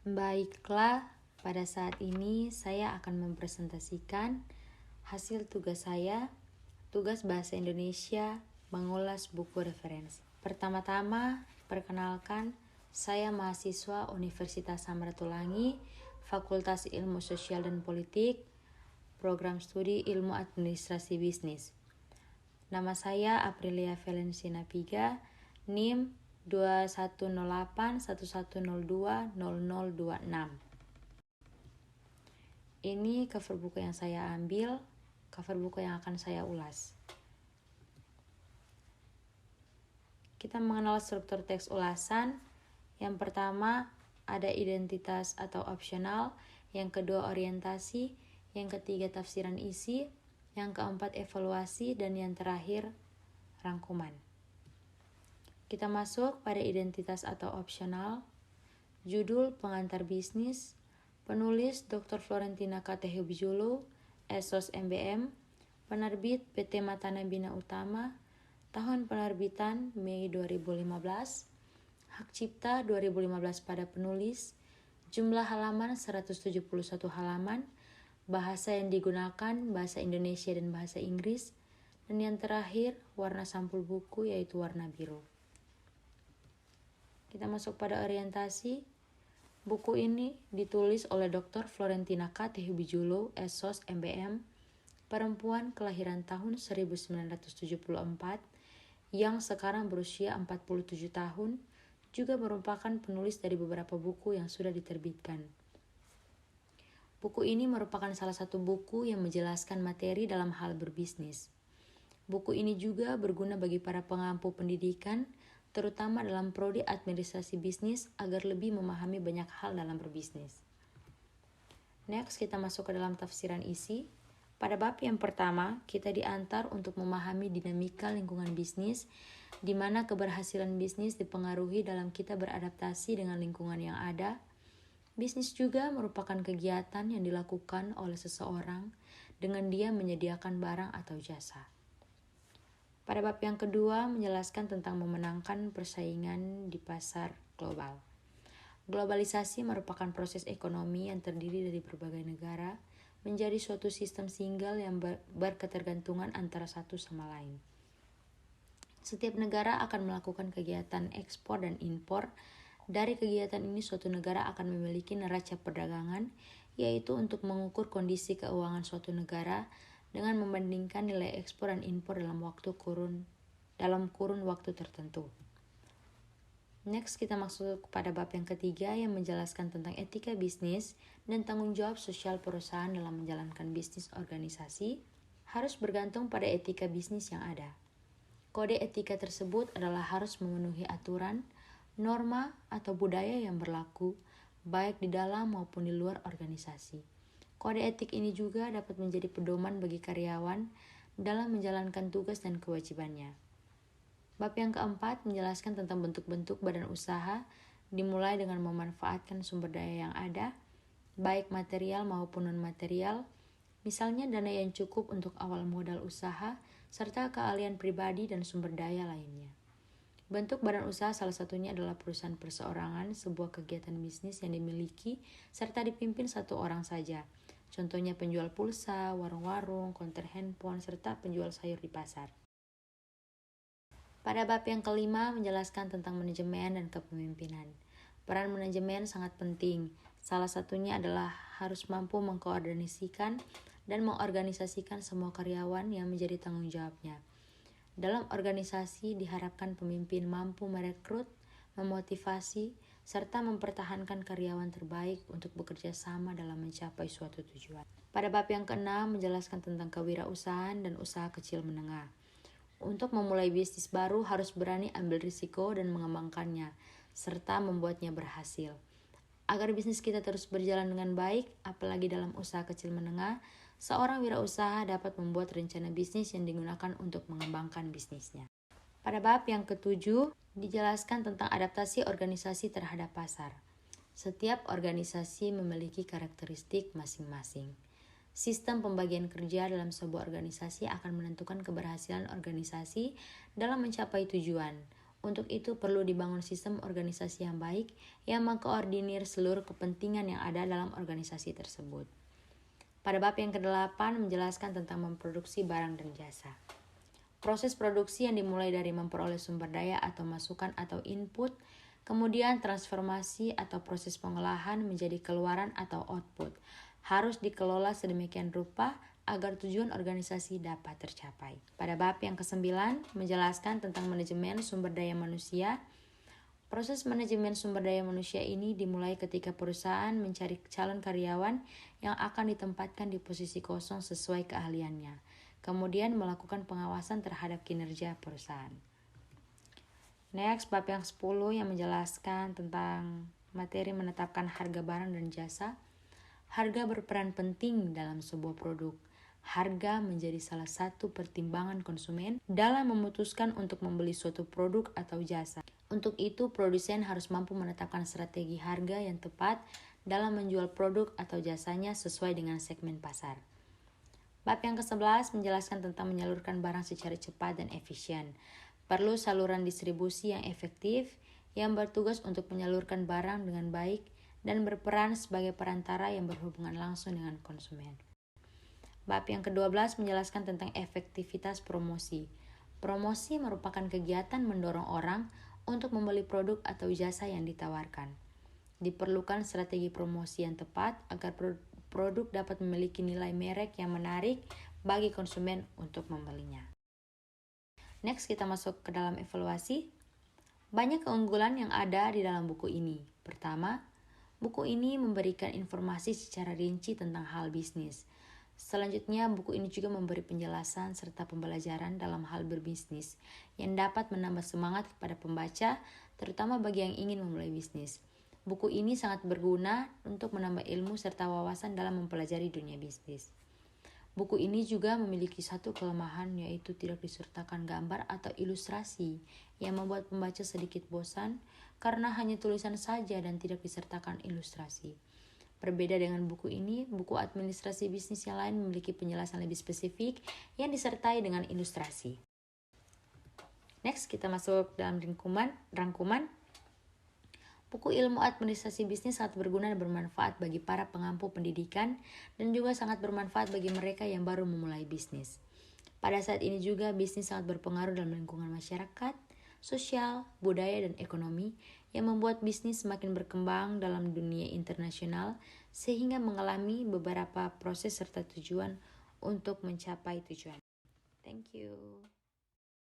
Baiklah, pada saat ini saya akan mempresentasikan hasil tugas saya, tugas Bahasa Indonesia, mengulas buku referensi. Pertama-tama, perkenalkan, saya mahasiswa Universitas Samratulangi, Fakultas Ilmu Sosial dan Politik, Program Studi Ilmu Administrasi Bisnis. Nama saya Aprilia Valencia Piga, NIM 210811020026. Ini cover buku yang saya ambil, cover buku yang akan saya ulas. Kita mengenal struktur teks ulasan. Yang pertama ada identitas atau opsional, yang kedua orientasi, yang ketiga tafsiran isi, yang keempat evaluasi, dan yang terakhir rangkuman. Kita masuk pada identitas atau opsional. Judul pengantar bisnis, penulis Dr. Florentina K. Hubijulu, SOS MBM, penerbit PT Matana Bina Utama, tahun penerbitan Mei 2015, hak cipta 2015 pada penulis, jumlah halaman 171 halaman, bahasa yang digunakan bahasa Indonesia dan bahasa Inggris, dan yang terakhir warna sampul buku yaitu warna biru. Kita masuk pada orientasi. Buku ini ditulis oleh Dr. Florentina K. Hubijulu, SOS MBM, perempuan kelahiran tahun 1974, yang sekarang berusia 47 tahun, juga merupakan penulis dari beberapa buku yang sudah diterbitkan. Buku ini merupakan salah satu buku yang menjelaskan materi dalam hal berbisnis. Buku ini juga berguna bagi para pengampu pendidikan, terutama dalam prodi administrasi bisnis agar lebih memahami banyak hal dalam berbisnis. Next, kita masuk ke dalam tafsiran isi. Pada bab yang pertama, kita diantar untuk memahami dinamika lingkungan bisnis, di mana keberhasilan bisnis dipengaruhi dalam kita beradaptasi dengan lingkungan yang ada. Bisnis juga merupakan kegiatan yang dilakukan oleh seseorang dengan dia menyediakan barang atau jasa. Pada bab yang kedua menjelaskan tentang memenangkan persaingan di pasar global. Globalisasi merupakan proses ekonomi yang terdiri dari berbagai negara menjadi suatu sistem single yang berketergantungan antara satu sama lain. Setiap negara akan melakukan kegiatan ekspor dan impor. Dari kegiatan ini suatu negara akan memiliki neraca perdagangan, yaitu untuk mengukur kondisi keuangan suatu negara dengan membandingkan nilai ekspor dan impor dalam kurun waktu tertentu. Next, kita masuk pada bab yang ketiga yang menjelaskan tentang etika bisnis dan tanggung jawab sosial perusahaan dalam menjalankan bisnis organisasi harus bergantung pada etika bisnis yang ada. Kode etika tersebut adalah harus memenuhi aturan, norma, atau budaya yang berlaku baik di dalam maupun di luar organisasi. Kode etik ini juga dapat menjadi pedoman bagi karyawan dalam menjalankan tugas dan kewajibannya. Bab yang keempat menjelaskan tentang bentuk-bentuk badan usaha, dimulai dengan memanfaatkan sumber daya yang ada, baik material maupun non-material, misalnya dana yang cukup untuk awal modal usaha, serta keahlian pribadi dan sumber daya lainnya. Bentuk badan usaha salah satunya adalah perusahaan perseorangan, sebuah kegiatan bisnis yang dimiliki serta dipimpin satu orang saja. Contohnya penjual pulsa, warung-warung, konter handphone, serta penjual sayur di pasar. Pada bab yang kelima menjelaskan tentang manajemen dan kepemimpinan. Peran manajemen sangat penting. Salah satunya adalah harus mampu mengkoordinasikan dan mengorganisasikan semua karyawan yang menjadi tanggung jawabnya. Dalam organisasi diharapkan pemimpin mampu merekrut, memotivasi, serta mempertahankan karyawan terbaik untuk bekerja sama dalam mencapai suatu tujuan. Pada bab yang keenam menjelaskan tentang kewirausahaan dan usaha kecil menengah. Untuk memulai bisnis baru harus berani ambil risiko dan mengembangkannya, serta membuatnya berhasil. Agar bisnis kita terus berjalan dengan baik, apalagi dalam usaha kecil menengah, seorang wirausaha dapat membuat rencana bisnis yang digunakan untuk mengembangkan bisnisnya. Pada bab yang ketujuh, dijelaskan tentang adaptasi organisasi terhadap pasar. Setiap organisasi memiliki karakteristik masing-masing. Sistem pembagian kerja dalam sebuah organisasi akan menentukan keberhasilan organisasi dalam mencapai tujuan. Untuk itu perlu dibangun sistem organisasi yang baik yang mengkoordinir seluruh kepentingan yang ada dalam organisasi tersebut. Pada bab yang ke-8 menjelaskan tentang memproduksi barang dan jasa. Proses produksi yang dimulai dari memperoleh sumber daya atau masukan atau input, kemudian transformasi atau proses pengolahan menjadi keluaran atau output, harus dikelola sedemikian rupa agar tujuan organisasi dapat tercapai. Pada bab yang ke-9 menjelaskan tentang manajemen sumber daya manusia. Proses manajemen sumber daya manusia ini dimulai ketika perusahaan mencari calon karyawan yang akan ditempatkan di posisi kosong sesuai keahliannya, kemudian melakukan pengawasan terhadap kinerja perusahaan. Next, bab yang 10 yang menjelaskan tentang materi menetapkan harga barang dan jasa. Harga berperan penting dalam sebuah produk. Harga menjadi salah satu pertimbangan konsumen dalam memutuskan untuk membeli suatu produk atau jasa. Untuk itu, produsen harus mampu menetapkan strategi harga yang tepat dalam menjual produk atau jasanya sesuai dengan segmen pasar. Bab yang ke-11 menjelaskan tentang menyalurkan barang secara cepat dan efisien. Perlu saluran distribusi yang efektif yang bertugas untuk menyalurkan barang dengan baik dan berperan sebagai perantara yang berhubungan langsung dengan konsumen. Bab yang ke-12 menjelaskan tentang efektivitas promosi. Promosi merupakan kegiatan mendorong orang untuk membeli produk atau jasa yang ditawarkan. Diperlukan strategi promosi yang tepat agar produk dapat memiliki nilai merek yang menarik bagi konsumen untuk membelinya. Next, kita masuk ke dalam evaluasi. Banyak keunggulan yang ada di dalam buku ini. Pertama, buku ini memberikan informasi secara rinci tentang hal bisnis. Selanjutnya, buku ini juga memberi penjelasan serta pembelajaran dalam hal berbisnis yang dapat menambah semangat kepada pembaca, terutama bagi yang ingin memulai bisnis. Buku ini sangat berguna untuk menambah ilmu serta wawasan dalam mempelajari dunia bisnis. Buku ini juga memiliki satu kelemahan, yaitu tidak disertakan gambar atau ilustrasi yang membuat pembaca sedikit bosan karena hanya tulisan saja dan tidak disertakan ilustrasi. Berbeda dengan buku ini, buku administrasi bisnis yang lain memiliki penjelasan lebih spesifik yang disertai dengan ilustrasi. Next, kita masuk dalam rangkuman. Buku ilmu administrasi bisnis sangat berguna dan bermanfaat bagi para pengampu pendidikan dan juga sangat bermanfaat bagi mereka yang baru memulai bisnis. Pada saat ini juga bisnis sangat berpengaruh dalam lingkungan masyarakat, sosial, budaya, dan ekonomi yang membuat bisnis semakin berkembang dalam dunia internasional sehingga mengalami beberapa proses serta tujuan untuk mencapai tujuan. Thank you.